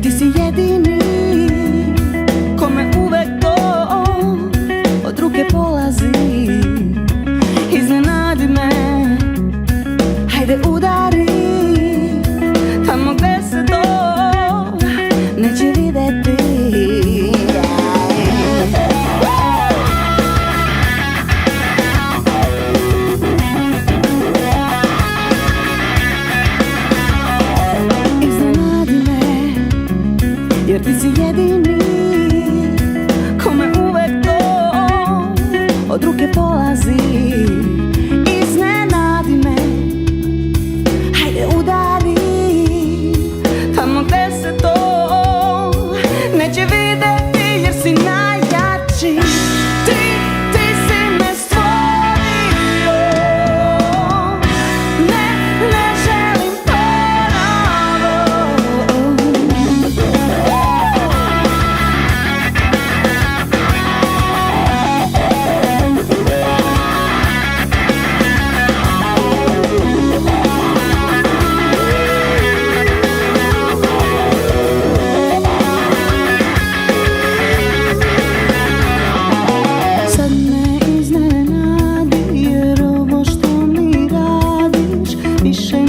jer ti si jedini kome uvek to od ruke polazi. Iznenadi me, hajde udari tamo gde se to neće videti. Iznenadi me, jer ti si jedini kome uvek to od ruke polazi. Iznenadi me, hajde udari tamo gde se to neće videti, jer si najjači. Ti si me stvorio, ne želim ponovo. Sad me iznenadi, jer ovo što mi radiš više